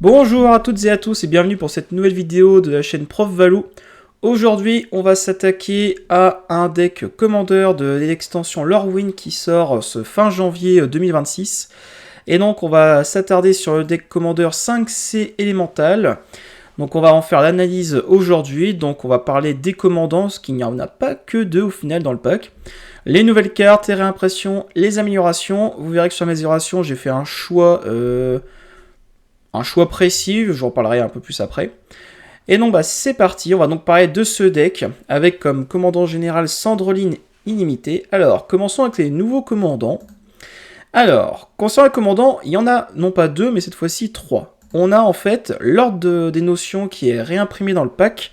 Bonjour à toutes et à tous et bienvenue pour cette nouvelle vidéo de la chaîne Prof Valou. Aujourd'hui, on va s'attaquer à un deck Commander de l'extension Lorwyn qui sort ce fin janvier 2026. Et donc, on va s'attarder sur le deck Commander 5C élémental. Donc, on va en faire l'analyse aujourd'hui. Donc, on va parler des commandants, parce qu'il n'y en a pas que deux au final dans le pack. Les nouvelles cartes, les réimpressions, les améliorations. Vous verrez que sur les améliorations, j'ai fait un choix précis, je vous en parlerai un peu plus après. Et donc c'est parti, on va donc parler de ce deck, avec comme commandant général Sandroline illimité. Alors, commençons avec les nouveaux commandants. Alors, concernant les commandants, il y en a non pas deux, mais cette fois-ci trois. On a en fait l'ordre des notions qui est réimprimé dans le pack,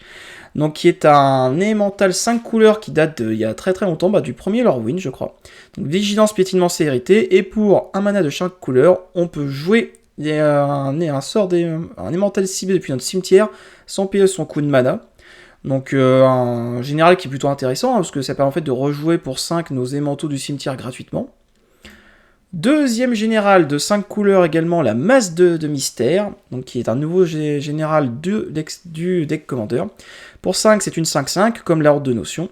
donc qui est un élémental 5 couleurs qui date d'il y a très longtemps, du premier Lorwyn je crois. Donc vigilance, piétinement, célérité, et pour un mana de chaque couleur, on peut jouer un élémental ciblé depuis notre cimetière sans payer son coût de mana. Donc un général qui est plutôt intéressant parce que ça permet en fait de rejouer pour 5 nos élémentaux du cimetière gratuitement. Deuxième général de 5 couleurs également, la masse de mystère, donc qui est un nouveau général du deck Commander. Pour 5, c'est une 5-5 comme la horde de notions.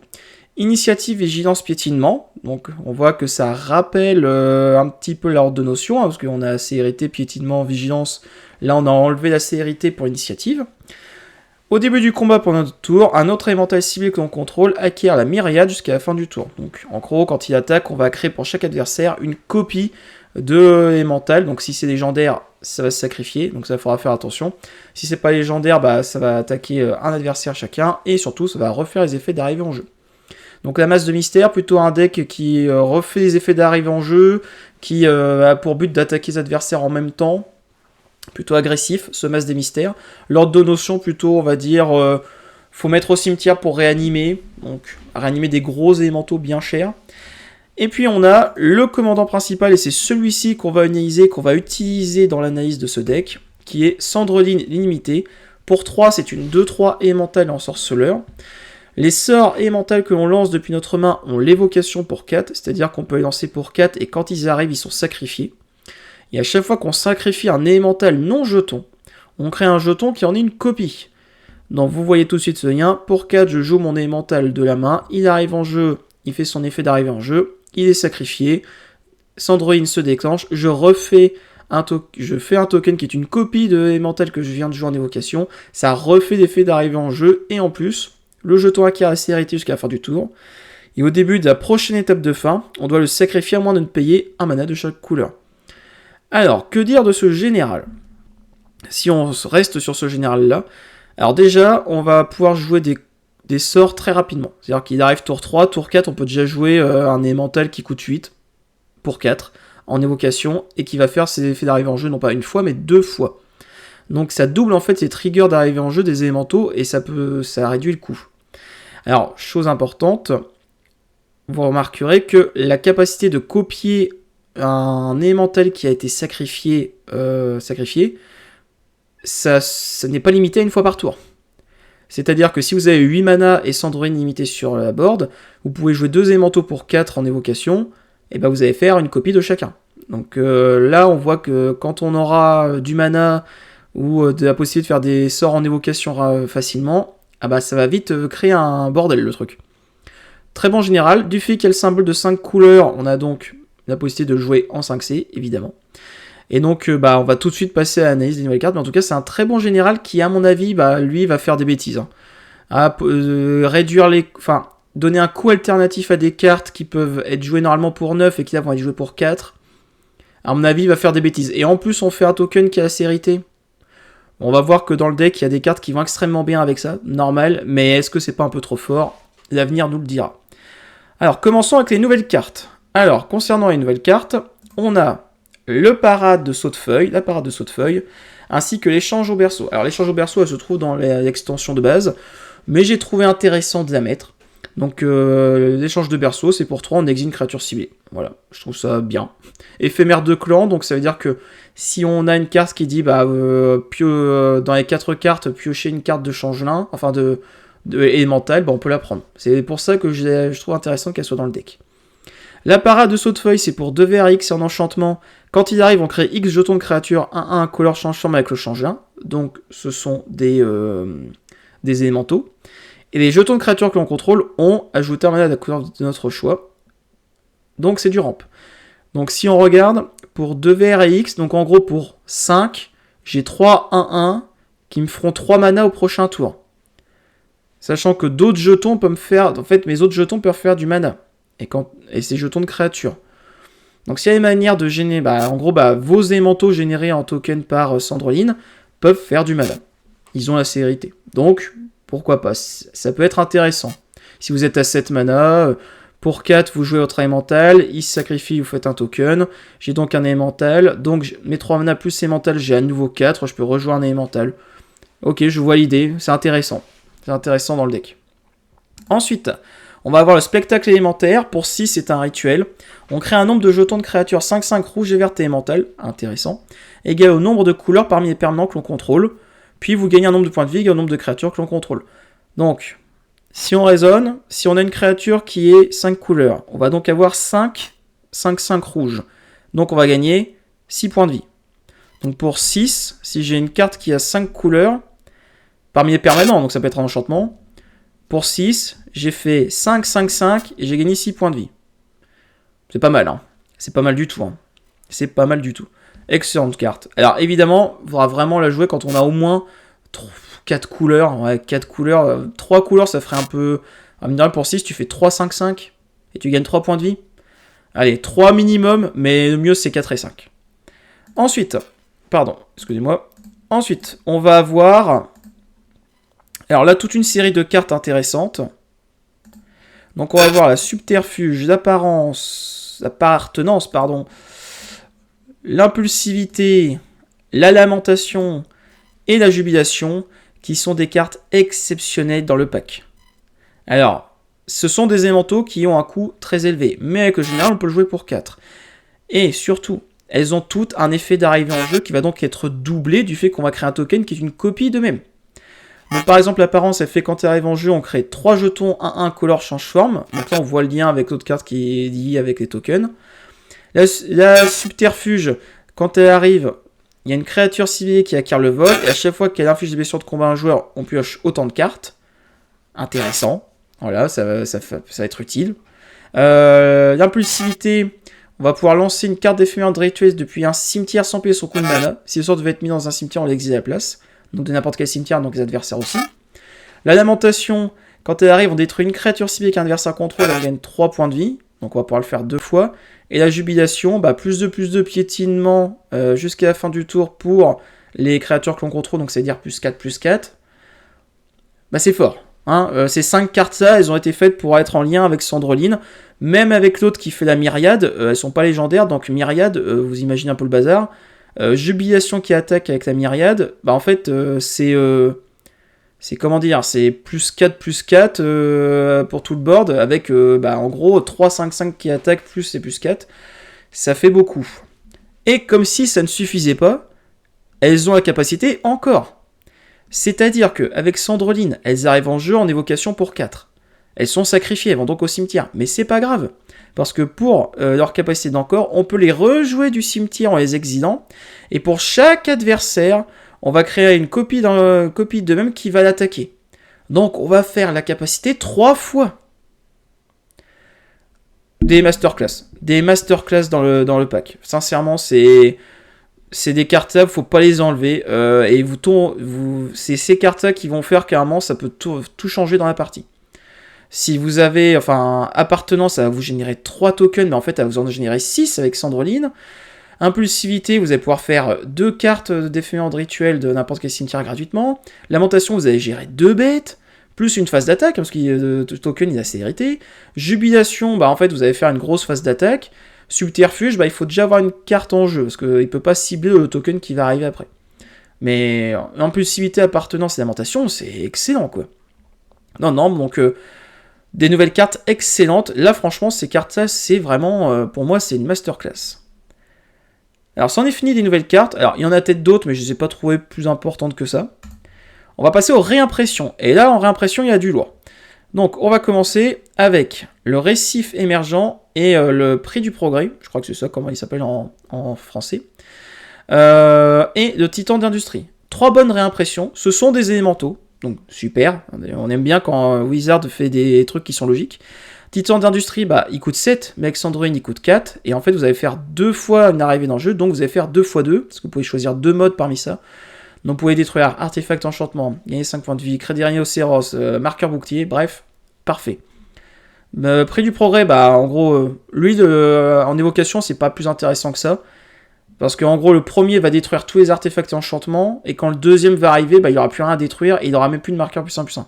Initiative, vigilance, piétinement. Donc on voit que ça rappelle un petit peu la horde de notions, parce qu'on a célérité, piétinement, vigilance. Là on a enlevé la célérité pour l'initiative. Au début du combat pendant notre tour, un autre élémental ciblé que l'on contrôle acquiert la myriade jusqu'à la fin du tour. Donc en gros, quand il attaque, on va créer pour chaque adversaire une copie de l'élémental. Donc si c'est légendaire, ça va se sacrifier, donc ça faudra faire attention. Si c'est pas légendaire, ça va attaquer un adversaire chacun, et surtout ça va refaire les effets d'arrivée en jeu. Donc la masse de mystère, plutôt un deck qui refait les effets d'arrivée en jeu, qui a pour but d'attaquer les adversaires en même temps, plutôt agressif, ce masse des mystères. L'ordre de notion, plutôt, on va dire, faut mettre au cimetière pour réanimer, donc réanimer des gros élémentaux bien chers. Et puis on a le commandant principal, et c'est celui-ci qu'on va analyser, qu'on va utiliser dans l'analyse de ce deck, qui est Sandroline illimité. Pour 3, c'est une 2-3 élémentale en sorceleur. Les sorts élémentales que l'on lance depuis notre main ont l'évocation pour 4, c'est-à-dire qu'on peut les lancer pour 4 et quand ils arrivent, ils sont sacrifiés. Et à chaque fois qu'on sacrifie un élémental non jeton, on crée un jeton qui en est une copie. Donc vous voyez tout de suite ce lien, pour 4 je joue mon élémental de la main, il arrive en jeu, il fait son effet d'arrivée en jeu, il est sacrifié, Sandroline se déclenche, je fais un token qui est une copie de l'élémental que je viens de jouer en évocation, ça refait l'effet d'arrivée en jeu, et en plus, le jeton acquiert la célérité jusqu'à la fin du tour. Et au début de la prochaine étape de fin, on doit le sacrifier à moins de ne payer un mana de chaque couleur. Alors, que dire de ce général? Si on reste sur ce général-là, alors déjà, on va pouvoir jouer des sorts très rapidement. C'est-à-dire qu'il arrive tour 3, tour 4, on peut déjà jouer un élémental qui coûte 8 pour 4 en évocation et qui va faire ses effets d'arrivée en jeu non pas une fois, mais 2 fois. Donc ça double en fait les triggers d'arrivée en jeu des élémentaux et ça réduit le coût. Alors, chose importante, vous remarquerez que la capacité de copier un élémental qui a été sacrifié, ça n'est pas limité à une fois par tour. C'est-à-dire que si vous avez 8 mana et Sandroline limité sur la board, vous pouvez jouer 2 élémentaux pour 4 en évocation, et vous allez faire une copie de chacun. Donc là, on voit que quand on aura du mana ou de la possibilité de faire des sorts en évocation facilement, ça va vite créer un bordel le truc. Très bon général, du fait qu'il y a le symbole de 5 couleurs, on a donc la possibilité de jouer en 5C, évidemment. Et donc, on va tout de suite passer à l'analyse des nouvelles cartes, mais en tout cas, c'est un très bon général qui, à mon avis, lui, va faire des bêtises. Donner un coût alternatif à des cartes qui peuvent être jouées normalement pour 9 et qui là vont être jouées pour 4. À mon avis, il va faire des bêtises. Et en plus, on fait un token qui a la célérité. On va voir que dans le deck, il y a des cartes qui vont extrêmement bien avec ça, normal, mais est-ce que c'est pas un peu trop fort? L'avenir nous le dira. Alors, commençons avec les nouvelles cartes. Alors, concernant les nouvelles cartes, on a le parade de saute-feuille, la parade de saute-feuille, ainsi que l'échange au berceau. Alors, l'échange au berceau, elle se trouve dans l'extension de base, mais j'ai trouvé intéressant de la mettre. Donc, l'échange de berceau, c'est pour 3, on exile une créature ciblée. Voilà, je trouve ça bien. Éphémère de clan, donc ça veut dire que si on a une carte qui dit, dans les 4 cartes, piocher une carte de changelin, enfin de élémental, on peut la prendre. C'est pour ça que je trouve intéressant qu'elle soit dans le deck. La parade de saute-feuille, c'est pour 2 VR X en enchantement. Quand il arrive, on crée X jetons de créature 1-1, couleur change forme avec le changelin. donc ce sont des élémentaux. Et les jetons de créatures que l'on contrôle ont ajouté un mana de la couleur de notre choix. Donc c'est du ramp. Donc si on regarde, pour 2 VR et X, donc en gros pour 5, j'ai 3 1-1 qui me feront 3 mana au prochain tour. Sachant que d'autres jetons peuvent me faire... En fait, mes autres jetons peuvent faire du mana. Et ces jetons de créatures. Donc s'il y a une manière de générer... en gros, vos élémentaux générés en token par Sandroline peuvent faire du mana. Ils ont la célérité. Donc, pourquoi pas. Ça peut être intéressant. Si vous êtes à 7 mana... Pour 4, vous jouez votre élémental, il se sacrifie, vous faites un token. J'ai donc un élémental, donc mes 3 mana plus élémental, j'ai à nouveau 4, je peux rejouer un élémental. Ok, je vois l'idée, c'est intéressant. C'est intéressant dans le deck. Ensuite, on va avoir le spectacle élémentaire. Pour 6, c'est un rituel. On crée un nombre de jetons de créatures 5-5 rouge et verte élémental, intéressant, égal au nombre de couleurs parmi les permanents que l'on contrôle. Puis vous gagnez un nombre de points de vie égal au nombre de créatures que l'on contrôle. Donc... Si on raisonne, si on a une créature qui est 5 couleurs, on va donc avoir 5 rouges. Donc on va gagner 6 points de vie. Donc pour 6, si j'ai une carte qui a 5 couleurs, parmi les permanents, donc ça peut être un enchantement, pour 6, j'ai fait 5 et j'ai gagné 6 points de vie. C'est pas mal, hein. C'est pas mal du tout, hein. C'est pas mal du tout. Excellente carte. Alors évidemment, il faudra vraiment la jouer quand on a au moins 4 couleurs, ouais, 4 couleurs, 3 couleurs, ça ferait un peu... En général, pour 6, tu fais 3-5-5, et tu gagnes 3 points de vie. Allez, 3 minimum, mais le mieux, c'est 4 et 5. Ensuite, excusez-moi. Ensuite, on va avoir... Alors là, toute une série de cartes intéressantes. Donc on va avoir la subterfuge, l'appartenance, l'impulsivité, la lamentation et la jubilation, qui sont des cartes exceptionnelles dans le pack. Alors, ce sont des élémentaux qui ont un coût très élevé, mais avec le général, on peut le jouer pour 4. Et surtout, elles ont toutes un effet d'arrivée en jeu qui va donc être doublé du fait qu'on va créer un token qui est une copie d'eux-mêmes. Donc par exemple, l'apparence, elle fait quand elle arrive en jeu, on crée 3 jetons 1-1 color change forme. Donc là, on voit le lien avec l'autre carte qui est liée avec les tokens. La subterfuge, quand elle arrive... Il y a une créature ciblée qui acquiert le vol, et à chaque fois qu'elle inflige des blessures de combat à un joueur, on pioche autant de cartes. Intéressant. Voilà, ça va être utile. L'impulsivité, on va pouvoir lancer une carte d'éphémère de rituel depuis un cimetière sans payer son coût de mana. Si le sort devait être mis dans un cimetière, on l'exile à la place. Donc de n'importe quel cimetière, donc les adversaires aussi. La lamentation, quand elle arrive, on détruit une créature ciblée qu'un adversaire contrôle, on gagne 3 points de vie. Donc on va pouvoir le faire 2 fois. Et la jubilation, plus de piétinement jusqu'à la fin du tour pour les créatures que l'on contrôle, donc c'est-à-dire plus 4. C'est fort. Hein. Ces 5 cartes-là, elles ont été faites pour être en lien avec Sandroline. Même avec l'autre qui fait la myriade, elles sont pas légendaires, donc myriade, vous imaginez un peu le bazar. Jubilation qui attaque avec la myriade, en fait, c'est comment dire, c'est plus 4 pour tout le board, avec en gros 3-5-5 qui attaquent plus et plus 4. Ça fait beaucoup. Et comme si ça ne suffisait pas, elles ont la capacité encore. C'est-à-dire qu'avec Sandroline, elles arrivent en jeu en évocation pour 4. Elles sont sacrifiées, elles vont donc au cimetière. Mais c'est pas grave, parce que pour leur capacité d'encore, on peut les rejouer du cimetière en les exilant, et pour chaque adversaire, on va créer une copie d'eux-mêmes qui va l'attaquer. Donc on va faire la capacité 3 fois. Des masterclass dans le pack. Sincèrement, c'est des cartes-là, faut pas les enlever. Et c'est ces cartes-là qui vont faire carrément, ça peut tout changer dans la partie. Si vous avez, appartenance, ça va vous générer 3 tokens, mais en fait, ça va vous en générer 6 avec Sandroline. Impulsivité, vous allez pouvoir faire 2 cartes d'éphémère de rituel de n'importe quel cimetière gratuitement. Lamentation, vous allez gérer 2 bêtes, plus une phase d'attaque, parce que le token il a célérité. Jubilation, en fait, vous allez faire une grosse phase d'attaque. Subterfuge, il faut déjà avoir une carte en jeu, parce qu'il ne peut pas cibler le token qui va arriver après. Mais impulsivité, appartenance et lamentation, c'est excellent, quoi. Non, donc... des nouvelles cartes excellentes. Là, franchement, ces cartes-là, c'est vraiment... pour moi, c'est une masterclass. Alors, c'en est fini des nouvelles cartes. Alors, il y en a peut-être d'autres, mais je ne les ai pas trouvées plus importantes que ça. On va passer aux réimpressions. Et là, en réimpression, il y a du lourd. Donc, on va commencer avec le récif émergent et le prix du progrès. Je crois que c'est ça, comment il s'appelle en français. Et le titan d'industrie. 3 bonnes réimpressions, ce sont des élémentaux, donc super, on aime bien quand Wizard fait des trucs qui sont logiques. Titan d'industrie, bah, il coûte 7, mais avec Sandrine, il coûte 4, et en fait, vous allez faire 2 fois une arrivée dans le jeu, donc vous allez faire 2 x 2, parce que vous pouvez choisir 2 modes parmi ça. Donc vous pouvez détruire artefact enchantement, gagner 5 points de vie, crédit rhinocéros, marqueur bouclier, bref, parfait. Prix du progrès, bah en gros, lui en évocation, c'est pas plus intéressant que ça. Parce qu'en gros, le premier va détruire tous les artefacts et enchantements, et quand le deuxième va arriver, bah, il aura plus rien à détruire, et il aura même plus de marqueur +1/+1.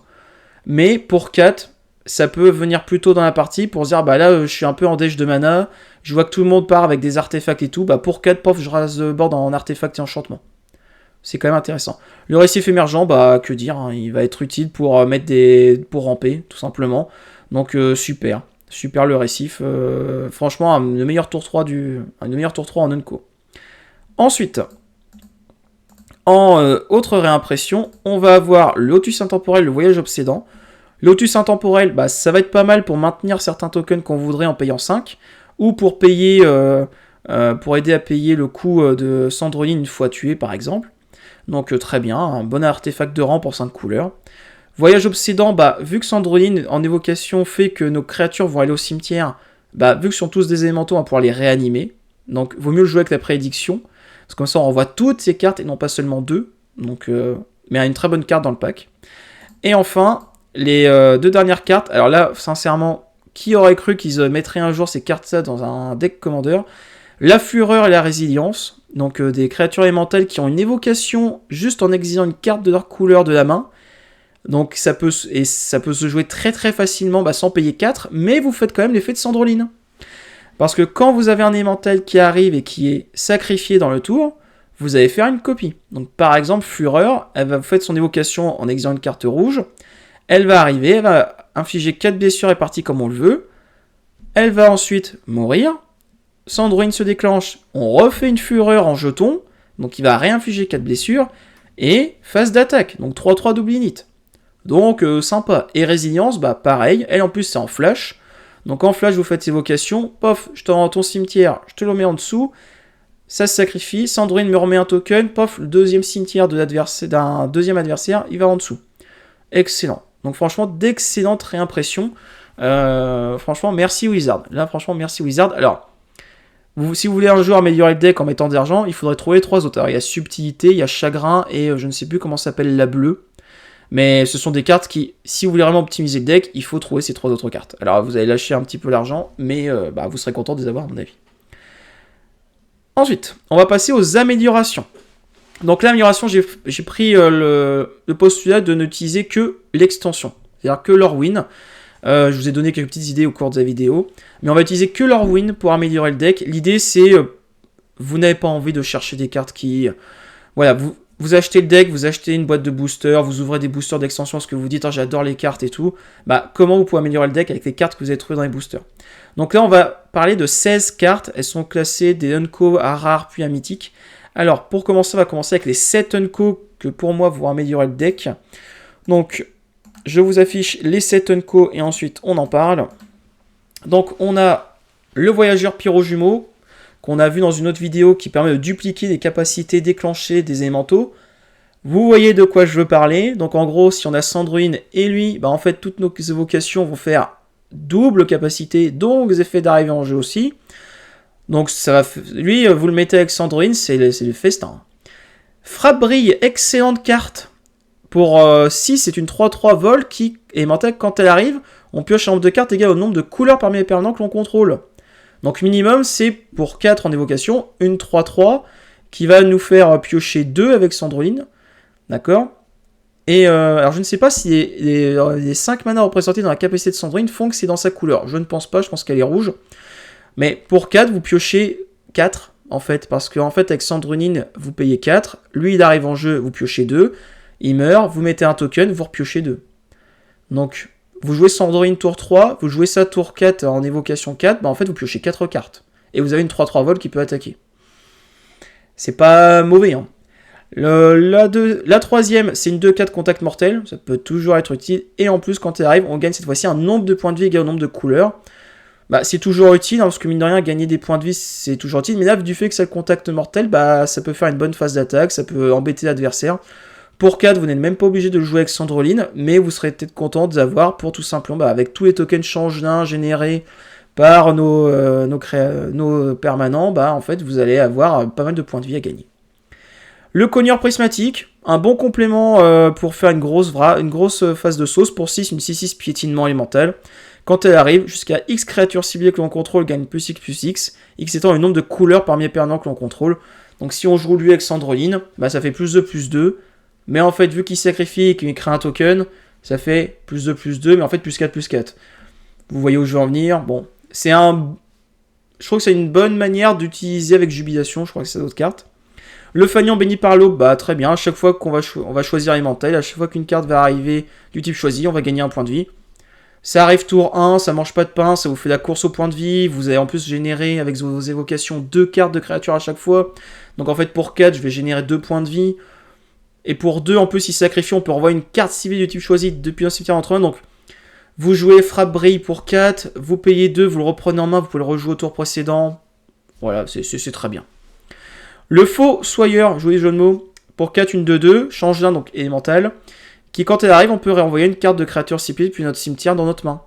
Mais pour 4, ça peut venir plus tôt dans la partie pour se dire, bah là, je suis un peu en dèche de mana, je vois que tout le monde part avec des artefacts et tout, bah pour 4, pof, je rase le board en artefacts et enchantements. C'est quand même intéressant. Le récif émergent, bah que dire, hein, il va être utile pour pour ramper, tout simplement. Donc super le récif. Franchement, le meilleur tour 3 en Unco. Ensuite, en autre réimpression, on va avoir le Lotus Intemporel, le Voyage Obsédant. Lotus Intemporel, bah, ça va être pas mal pour maintenir certains tokens qu'on voudrait en payant 5, ou pour payer, pour aider à payer le coût de Sandroline une fois tué, par exemple. Donc très bien, un bon artefact de rang pour 5 couleurs. Voyage Obsédant, bah, vu que Sandroline en évocation fait que nos créatures vont aller au cimetière, bah, vu que ce sont tous des élémentaux, on va pouvoir les réanimer. Donc vaut mieux le jouer avec la prédiction. Parce que comme ça on renvoie toutes ces cartes et non pas seulement 2. Donc, mais une très bonne carte dans le pack. Et enfin, les 2 dernières cartes. Alors là, sincèrement, qui aurait cru qu'ils mettraient un jour ces cartes-là dans un deck Commander? La Fureur et la Résilience. Donc des créatures élémentales qui ont une évocation juste en exilant une carte de leur couleur de la main. Donc ça peut se jouer très très facilement sans payer 4. Mais vous faites quand même l'effet de Sandroline. Parce que quand vous avez un élémental qui arrive et qui est sacrifié dans le tour, vous allez faire une copie. Donc par exemple, Fureur, elle va vous faire son évocation en exilant une carte rouge. Elle va arriver, elle va infliger 4 blessures réparties comme on le veut. Elle va ensuite mourir. Sandroline se déclenche, on refait une Fureur en jeton. Donc il va réinfliger 4 blessures. Et phase d'attaque, donc 3-3 double init. Donc sympa. Et Résilience, bah pareil, elle en plus c'est en flash. Donc en flash, vous faites évocation, pof, je te rends ton cimetière, je te le mets en dessous, ça se sacrifie, Sandrine me remet un token, pof, le deuxième cimetière d'un deuxième adversaire, il va en dessous. Excellent. Donc franchement, d'excellentes réimpressions. Franchement, merci Wizard. Là, franchement, merci Wizard. Alors, si vous voulez un jour améliorer le deck en mettant de l'argent, il faudrait trouver 3 autres. Alors, il y a Subtilité, il y a Chagrin, et je ne sais plus comment s'appelle la bleue. Mais ce sont des cartes qui, si vous voulez vraiment optimiser le deck, il faut trouver ces 3 autres cartes. Alors vous allez lâcher un petit peu l'argent, mais vous serez content de les avoir à mon avis. Ensuite, on va passer aux améliorations. Donc l'amélioration, j'ai pris le postulat de n'utiliser que l'extension, c'est-à-dire que l'Orwyn. Je vous ai donné quelques petites idées au cours de la vidéo, mais on va utiliser que l'Orwyn pour améliorer le deck. L'idée c'est, vous n'avez pas envie de chercher des cartes qui... Voilà, vous achetez le deck, vous achetez une boîte de boosters, vous ouvrez des boosters d'extension parce que vous dites j'adore les cartes et tout. Bah, comment vous pouvez améliorer le deck avec les cartes que vous avez trouvées dans les boosters? Donc là, on va parler de 16 cartes. Elles sont classées des Unco à rare puis à mythique. Alors, pour commencer, on va commencer avec les 7 Unco que pour moi vont améliorer le deck. Donc, je vous affiche les 7 Unco et ensuite on en parle. Donc, on a le Voyageur Pyro-Jumeau, qu'on a vu dans une autre vidéo qui permet de dupliquer les capacités déclenchées des élémentaux. Vous voyez de quoi je veux parler. Donc en gros, si on a Sandrine et lui, en fait toutes nos évocations vont faire double capacité, donc les effets d'arrivée en jeu aussi. Donc ça va, lui, vous le mettez avec Sandrine, c'est le festin. Frappe brille, excellente carte. Pour 6, c'est une 3-3 vol qui est mentale quand elle arrive. On pioche un nombre de cartes égal au nombre de couleurs parmi les permanents que l'on contrôle. Donc minimum, c'est pour 4 en évocation, une 3-3 qui va nous faire piocher 2 avec Sandroline. D'accord? Et alors je ne sais pas si les 5 mana représentés dans la capacité de Sandrine font que c'est dans sa couleur. Je ne pense pas, je pense qu'elle est rouge. Mais pour 4, vous piochez 4 en fait. Parce qu'en fait, avec Sandrine, vous payez 4. Lui, il arrive en jeu, vous piochez 2. Il meurt, vous mettez un token, vous repiochez 2. Donc... Vous jouez Sandrine tour 3, vous jouez ça tour 4 en évocation 4, en fait vous piochez 4 cartes. Et vous avez une 3-3 vol qui peut attaquer. C'est pas mauvais. Hein. La troisième, c'est une 2-4 contact mortel, ça peut toujours être utile. Et en plus, quand elle arrive, on gagne cette fois-ci un nombre de points de vie égal au nombre de couleurs. bah, c'est toujours utile, hein, parce que mine de rien, gagner des points de vie, c'est toujours utile. Mais là, du fait que c'est le contact mortel, bah, ça peut faire une bonne phase d'attaque, ça peut embêter l'adversaire. Pour 4, vous n'êtes même pas obligé de le jouer avec Sandroline, mais vous serez peut-être content d'avoir pour tout simplement, bah, avec tous les tokens changelins générés par nos permanents, bah, en fait, vous allez avoir pas mal de points de vie à gagner. Le cogneur prismatique, un bon complément pour faire une grosse phase de sauce. Pour 6, une 6-6 piétinement élémental. Quand elle arrive, jusqu'à X créatures ciblées que l'on contrôle gagne plus X, X étant le nombre de couleurs parmi les permanents que l'on contrôle. Donc si on joue lui avec Sandroline, bah ça fait plus 2. Mais en fait, vu qu'il sacrifie et qu'il crée un token, ça fait plus 2, mais en fait plus 4. Vous voyez où je veux en venir. Bon, je trouve que c'est une bonne manière d'utiliser avec Jubilation, je crois que c'est d'autres cartes. Le Fanion béni par l'aube, bah très bien, à chaque fois qu'on va choisir Elemental, à chaque fois qu'une carte va arriver du type choisi, on va gagner un point de vie. Ça arrive tour 1, ça mange pas de pain, ça vous fait la course au point de vie, vous allez en plus générer avec vos évocations 2 cartes de créatures à chaque fois. Donc en fait pour 4, je vais générer 2 points de vie. Et pour 2, en plus, si sacrifie, on peut renvoyer une carte ciblée du type choisi depuis un cimetière entre mains. Donc vous jouez Frappe Brille pour 4, vous payez 2, vous le reprenez en main, vous pouvez le rejouer au tour précédent. Voilà, c'est très bien. Le faux soyeur, joli jeu de mots, pour 4, une 2-2, change d'un, donc élémental, qui quand elle arrive, on peut réenvoyer une carte de créature ciblée depuis notre cimetière dans notre main.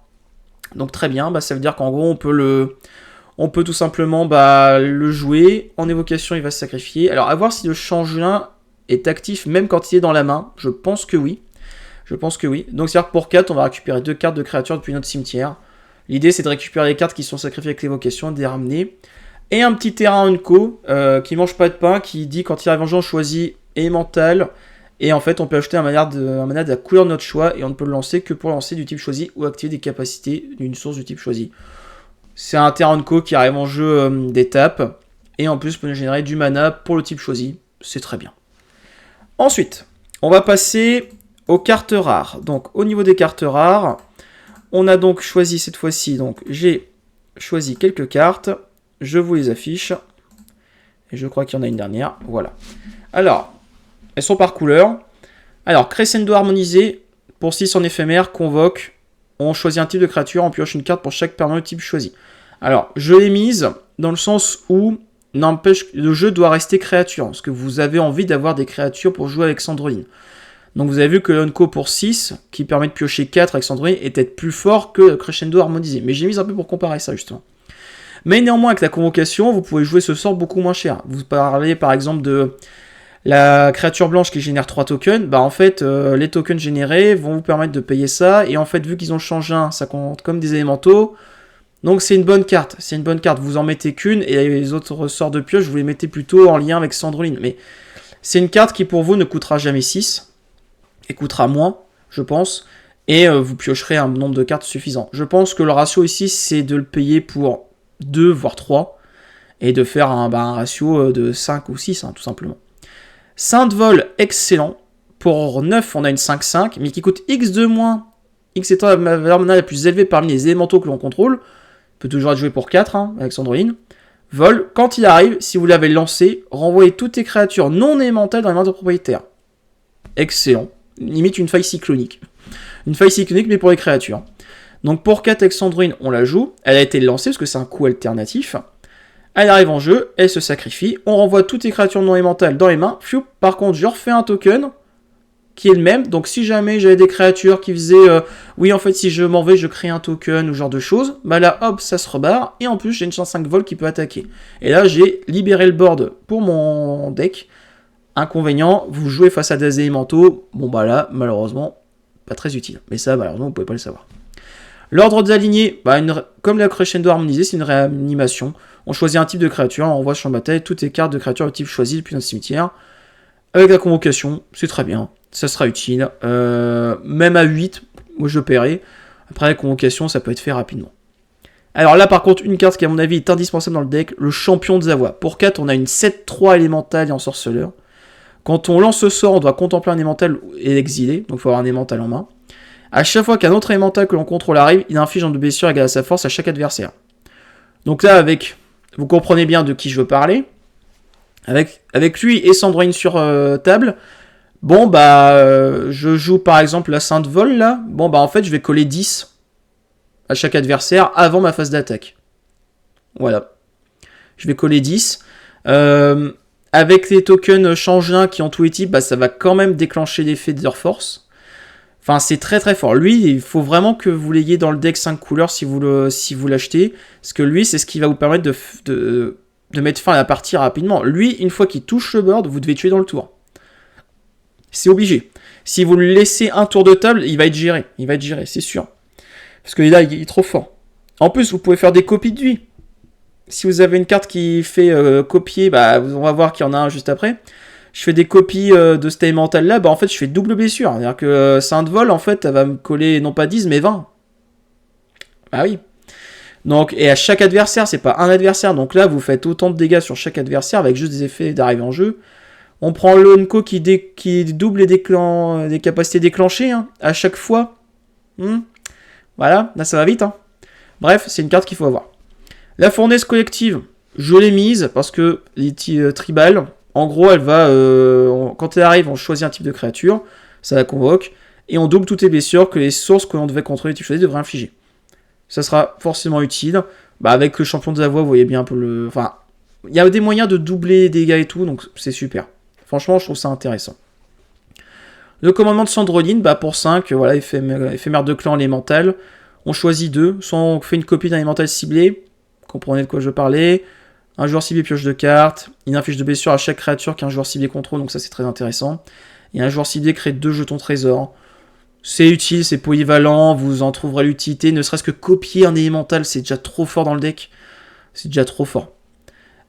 Donc très bien, bah, ça veut dire qu'en gros, on peut tout simplement le jouer, en évocation, il va se sacrifier. Alors à voir si le change d'un est actif même quand il est dans la main, je pense que oui. Donc c'est-à-dire que pour 4, on va récupérer 2 cartes de créatures depuis notre cimetière. L'idée, c'est de récupérer les cartes qui sont sacrifiées avec l'évocation et de les ramener. Et un petit terrain Unco qui mange pas de pain, qui dit quand il arrive en jeu, on choisit élémental. Et en fait, on peut acheter un mana de la couleur de notre choix et on ne peut le lancer que pour lancer du type choisi ou activer des capacités d'une source du type choisi. C'est un terrain Unco qui arrive en jeu d'étape. Et en plus, peut nous générer du mana pour le type choisi. C'est très bien. Ensuite, on va passer aux cartes rares. Donc, au niveau des cartes rares, on a donc choisi cette fois-ci. Donc, j'ai choisi quelques cartes. Je vous les affiche. Et je crois qu'il y en a une dernière. Voilà. Alors, elles sont par couleur. Alors, Crescendo harmonisé. Pour 6 en éphémère, convoque. On choisit un type de créature. On pioche une carte pour chaque permanent type choisi. Alors, je l'ai mise dans le sens où n'empêche que le jeu doit rester créature. Parce que vous avez envie d'avoir des créatures pour jouer avec Sandroline. Donc vous avez vu que l'Unco pour 6, qui permet de piocher 4 avec Sandroline, est peut-être plus fort que Crescendo harmonisé. Mais j'ai mis un peu pour comparer ça, justement. Mais néanmoins, avec la convocation, vous pouvez jouer ce sort beaucoup moins cher. Vous parlez par exemple de la créature blanche qui génère 3 tokens. Bah en fait, les tokens générés vont vous permettre de payer ça. Et en fait, vu qu'ils ont changé un, ça compte comme des élémentaux. Donc c'est une bonne carte. Vous en mettez qu'une et les autres sorts de pioche, vous les mettez plutôt en lien avec Sandroline. Mais c'est une carte qui pour vous ne coûtera jamais 6. Et coûtera moins, je pense. Et vous piocherez un nombre de cartes suffisant. Je pense que le ratio ici, c'est de le payer pour 2, voire 3. Et de faire un ratio de 5 ou 6, tout simplement. Sainte Vol, excellent. Pour 9, on a une 5-5, mais qui coûte X de moins. X étant la valeur mana la plus élevée parmi les élémentaux que l'on contrôle. Peut toujours être joué pour 4, avec Sandroline. Vol, quand il arrive, si vous l'avez lancé, renvoyez toutes les créatures non élémentales dans les mains de propriétaire. Excellent. Limite une faille cyclonique. Une faille cyclonique, mais pour les créatures. Donc pour 4 avec Sandroline, on la joue. Elle a été lancée, parce que c'est un coup alternatif. Elle arrive en jeu, elle se sacrifie. On renvoie toutes les créatures non élémentales dans les mains. Fiou. Par contre, je refais un token qui est le même. Donc si jamais j'avais des créatures qui faisaient oui en fait si je m'en vais je crée un token ou genre de choses, bah là hop ça se rebarre et en plus j'ai une chance 5 vol qui peut attaquer. Et là j'ai libéré le board pour mon deck. Inconvénient, vous jouez face à des élémentaux, bon bah là malheureusement pas très utile. Mais ça malheureusement vous pouvez pas le savoir. L'ordre des alignés, comme la Crescendo harmonisée, c'est une réanimation. On choisit un type de créature, on envoie sur la bataille toutes les cartes de créatures de type choisi depuis notre cimetière. Avec la convocation, c'est très bien. Ça sera utile. Même à 8, moi je paierai. Après la convocation, ça peut être fait rapidement. Alors là par contre, une carte qui à mon avis est indispensable dans le deck, le champion de Zavoie. Pour 4, on a une 7-3 élémentale et ensorceleur. Quand on lance ce sort, on doit contempler un élémental et l'exiler. Donc il faut avoir un élémental en main. À chaque fois qu'un autre élémental que l'on contrôle arrive, il inflige un de blessure égale à sa force à chaque adversaire. Donc là, vous comprenez bien de qui je veux parler. Avec lui et Sandroline sur table, bon je joue par exemple la Sainte Vol là, bon en fait je vais coller 10. à chaque adversaire avant ma phase d'attaque. Voilà. Je vais coller 10. Avec les tokens changelins qui ont tous les types, bah, ça va quand même déclencher l'effet d'Ether Force. Enfin, c'est très très fort. Lui, il faut vraiment que vous l'ayez dans le deck 5 couleurs si vous l'achetez. Parce que lui, c'est ce qui va vous permettre de mettre fin à la partie rapidement. Lui, une fois qu'il touche le board, vous devez tuer dans le tour. C'est obligé. Si vous le laissez un tour de table, il va être géré. Il va être géré, c'est sûr. Parce que là, il est trop fort. En plus, vous pouvez faire des copies de lui. Si vous avez une carte qui fait copier, bah, on va voir qu'il y en a un juste après. Je fais des copies de cet élémental là, bah en fait je fais double blessure. C'est-à-dire que Sainte Vol, en fait, elle va me coller non pas 10 mais 20. Bah oui. Donc, et à chaque adversaire, c'est pas un adversaire. Donc là, vous faites autant de dégâts sur chaque adversaire avec juste des effets d'arrivée en jeu. On prend l'Onko qui double les capacités déclenchées hein, à chaque fois. Voilà, là ça va vite. Hein. Bref, c'est une carte qu'il faut avoir. La fournaise collective, je l'ai mise parce que les tribales, en gros, elle va, quand elle arrive, on choisit un type de créature, ça la convoque, et on double toutes les blessures que les sources que l'on devait contrôler, type choisi, devraient infliger. Ça sera forcément utile. Bah, avec le champion de la voix, vous voyez bien un peu le... Enfin, il y a des moyens de doubler les dégâts et tout, donc c'est super. Franchement, je trouve ça intéressant. Le commandement de Sandroline, bah pour 5, voilà, éphémère de clan élémental. On choisit 2, soit on fait une copie d'un élémental ciblé, comprenez de quoi je parlais. Un joueur ciblé pioche de cartes, il inflige de blessures à chaque créature qu'un joueur ciblé contrôle, donc ça c'est très intéressant. Et un joueur ciblé crée 2 jetons trésors. C'est utile, c'est polyvalent, vous en trouverez l'utilité, ne serait-ce que copier un élémental, c'est déjà trop fort dans le deck. C'est déjà trop fort.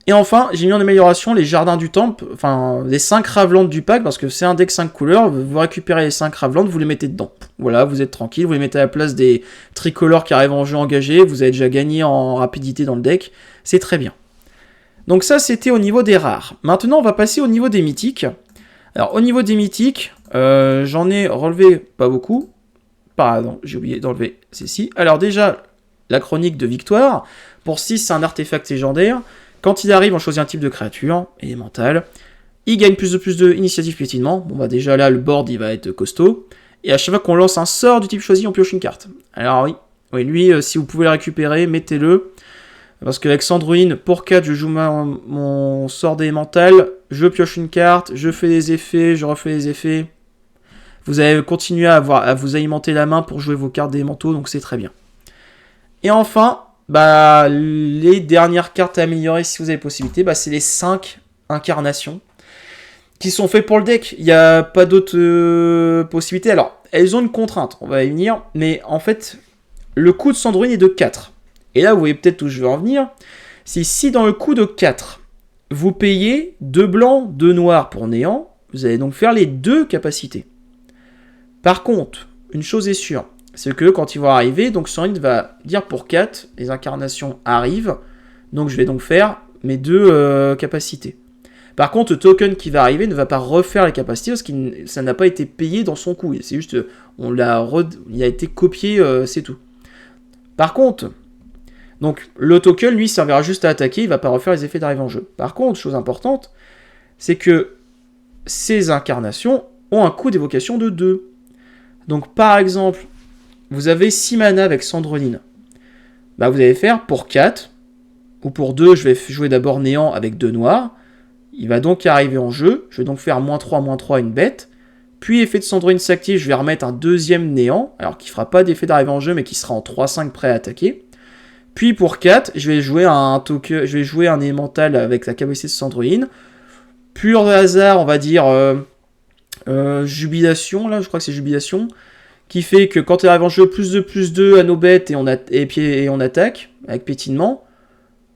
Et enfin, j'ai mis en amélioration les jardins du temple, enfin les 5 ravelantes du pack, parce que c'est un deck 5 couleurs, vous récupérez les 5 ravelantes, vous les mettez dedans. Voilà, vous êtes tranquille, vous les mettez à la place des tricolores qui arrivent en jeu engagé, vous avez déjà gagné en rapidité dans le deck, c'est très bien. Donc ça, c'était au niveau des rares. Maintenant, on va passer au niveau des mythiques. Alors, au niveau des mythiques, j'en ai relevé pas beaucoup. Pardon, j'ai oublié d'enlever ceci. Alors déjà, la chronique de victoire. Pour 6, c'est un artefact légendaire. Quand il arrive, on choisit un type de créature, élémentale. Il gagne plus de initiative piétinement. Bon, bah déjà là, le board, il va être costaud. Et à chaque fois qu'on lance un sort du type choisi, on pioche une carte. Alors oui lui, si vous pouvez le récupérer, mettez-le. Parce qu'avec Sandroline, pour 4, je joue mon sort d'élémental, je pioche une carte, je fais des effets, je refais les effets. Vous allez continuer à vous alimenter la main pour jouer vos cartes d'élémentaux, donc c'est très bien. Et enfin, bah, les dernières cartes à améliorer si vous avez possibilité, bah, c'est les 5 incarnations qui sont faites pour le deck. Il n'y a pas d'autres possibilités. Alors, elles ont une contrainte, on va y venir, mais en fait, le coût de Sandroline est de 4. Et là, vous voyez peut-être où je veux en venir. C'est si dans le coup de 4, vous payez 2 blancs, 2 noirs pour néant, vous allez donc faire les 2 capacités. Par contre, une chose est sûre, c'est que quand ils vont arriver, donc Sandrine va dire pour 4, les incarnations arrivent, donc je vais donc faire mes 2 capacités. Par contre, le token qui va arriver ne va pas refaire les capacités parce que ça n'a pas été payé dans son coût. C'est juste, il a été copié, c'est tout. Par contre, donc le token, lui, servira juste à attaquer, il ne va pas refaire les effets d'arrivée en jeu. Par contre, chose importante, c'est que ces incarnations ont un coût d'évocation de 2. Donc par exemple, vous avez 6 mana avec Sandroline. Bah, vous allez faire pour 4, ou pour 2, je vais jouer d'abord néant avec 2 noirs. Il va donc arriver en jeu, je vais donc faire -3 une bête. Puis effet de Sandroline s'active, je vais remettre un deuxième néant, alors qui ne fera pas d'effet d'arrivée en jeu, mais qui sera en 3-5 prêt à attaquer. Puis pour 4, je vais jouer un élémental avec la capacité de Sandroline. Pur hasard, on va dire jubilation, là, je crois que c'est jubilation, qui fait que quand elle arrive en jeu, +2 à nos bêtes et on attaque avec pétinement.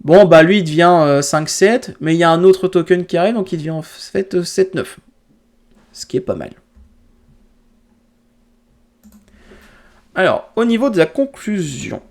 Bon, bah lui, il devient 5-7, mais il y a un autre token qui arrive, donc il devient en fait 7-9. Ce qui est pas mal. Alors, au niveau de la conclusion.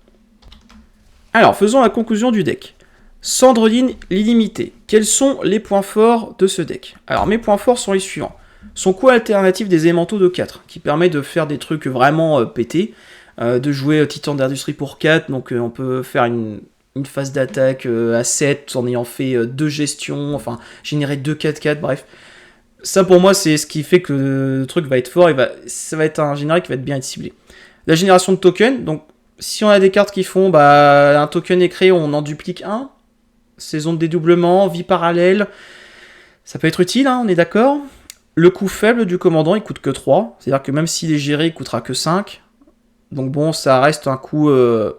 Alors, faisons la conclusion du deck. Sandroline, l'illimité. Quels sont les points forts de ce deck? Alors, mes points forts sont les suivants. Son coût alternatif des élémentaux de 4, qui permet de faire des trucs vraiment pétés, de jouer Titan d'industrie pour 4, donc on peut faire une phase d'attaque à 7 en ayant fait 2 gestions, enfin générer 2 4-4, bref. Ça pour moi c'est ce qui fait que le truc va être fort, ça va être un générique qui va être bien ciblé. La génération de tokens, donc Si on a des cartes qui font bah, un token est créé, on en duplique un. Saison de dédoublement, vie parallèle. Ça peut être utile, hein, on est d'accord. Le coût faible du commandant, il coûte que 3. C'est-à-dire que même s'il est géré, il coûtera que 5. Donc bon, ça reste un coût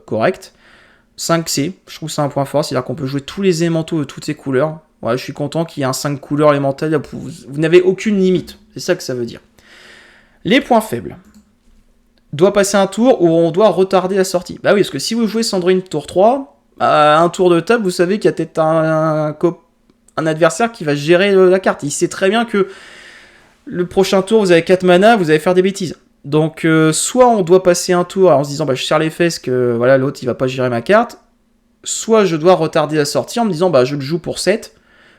correct. 5C, je trouve que c'est un point fort. C'est-à-dire qu'on peut jouer tous les élémentaux de toutes ces couleurs. Ouais, je suis content qu'il y ait un 5 couleurs élémentales. Vous n'avez aucune limite. C'est ça que ça veut dire. Les points faibles. Doit passer un tour où on doit retarder la sortie. Bah oui, parce que si vous jouez Sandrine tour 3, à un tour de table, vous savez qu'il y a peut-être un adversaire qui va gérer la carte. Il sait très bien que le prochain tour, vous avez 4 mana, vous allez faire des bêtises. Donc, soit on doit passer un tour en se disant, bah, je serre les fesses que voilà, l'autre il va pas gérer ma carte, soit je dois retarder la sortie en me disant, bah, je le joue pour 7,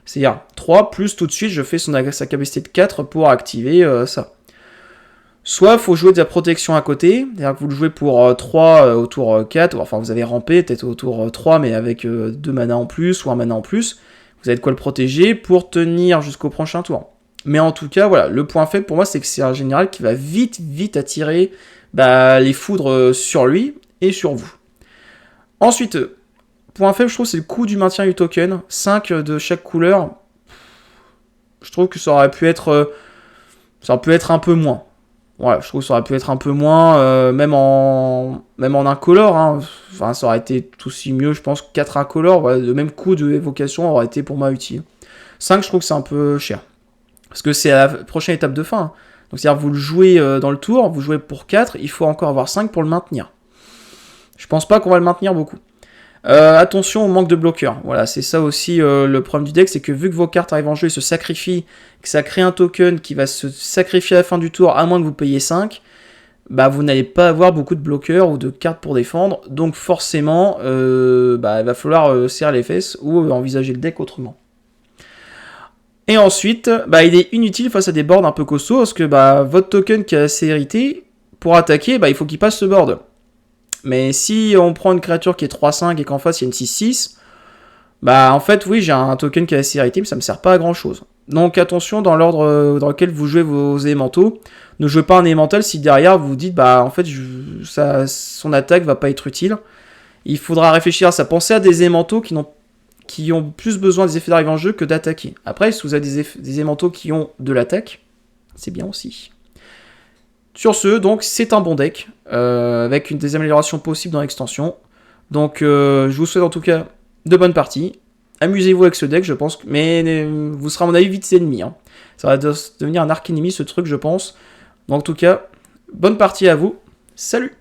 c'est-à-dire 3, plus tout de suite, je fais sa capacité de 4 pour activer ça. Soit il faut jouer de la protection à côté, c'est-à-dire que vous le jouez pour 3 au tour 4, enfin vous avez rampé peut-être au tour 3 mais avec 2 mana en plus ou 1 mana en plus, vous avez de quoi le protéger pour tenir jusqu'au prochain tour. Mais en tout cas, voilà, le point faible pour moi c'est que c'est un général qui va vite attirer les foudres sur lui et sur vous. Ensuite, point faible je trouve c'est le coût du maintien du token, 5 de chaque couleur, je trouve que ça aurait pu être un peu moins. Ouais, je trouve que ça aurait pu être un peu moins, même en incolore, hein. Enfin, ça aurait été tout aussi mieux, je pense, 4 incolores, ouais, le même coût de évocation aurait été pour moi utile. 5, je trouve que c'est un peu cher. Parce que c'est la prochaine étape de fin. Hein. Donc, c'est-à-dire, vous le jouez dans le tour, vous jouez pour 4, il faut encore avoir 5 pour le maintenir. Je pense pas qu'on va le maintenir beaucoup. Attention au manque de bloqueurs. Voilà, c'est ça aussi le problème du deck, c'est que vu que vos cartes arrivent en jeu et se sacrifient, que ça crée un token qui va se sacrifier à la fin du tour, à moins que vous payiez 5, bah vous n'allez pas avoir beaucoup de bloqueurs ou de cartes pour défendre, donc forcément, il va falloir serrer les fesses ou envisager le deck autrement. Et ensuite, il est inutile face à des boards un peu costauds, parce que votre token qui a assez hérité, pour attaquer, il faut qu'il passe ce board. Mais si on prend une créature qui est 3-5 et qu'en face il y a une 6-6, en fait oui j'ai un token qui est assez hérité mais ça me sert pas à grand chose. Donc attention dans l'ordre dans lequel vous jouez vos élémentaux, ne jouez pas un élémental si derrière vous vous dites en fait son attaque va pas être utile. Il faudra réfléchir à ça, penser à des élémentaux qui ont plus besoin des effets d'arrivée en jeu que d'attaquer. Après si vous avez des élémentaux qui ont de l'attaque, c'est bien aussi. Sur ce, donc c'est un bon deck, avec des améliorations possibles dans l'extension. Donc je vous souhaite en tout cas de bonnes parties. Amusez-vous avec ce deck, je pense, mais vous serez à mon avis vite ennemi. Hein. Ça va devenir un arc ennemi ce truc, je pense. Donc en tout cas, bonne partie à vous. Salut!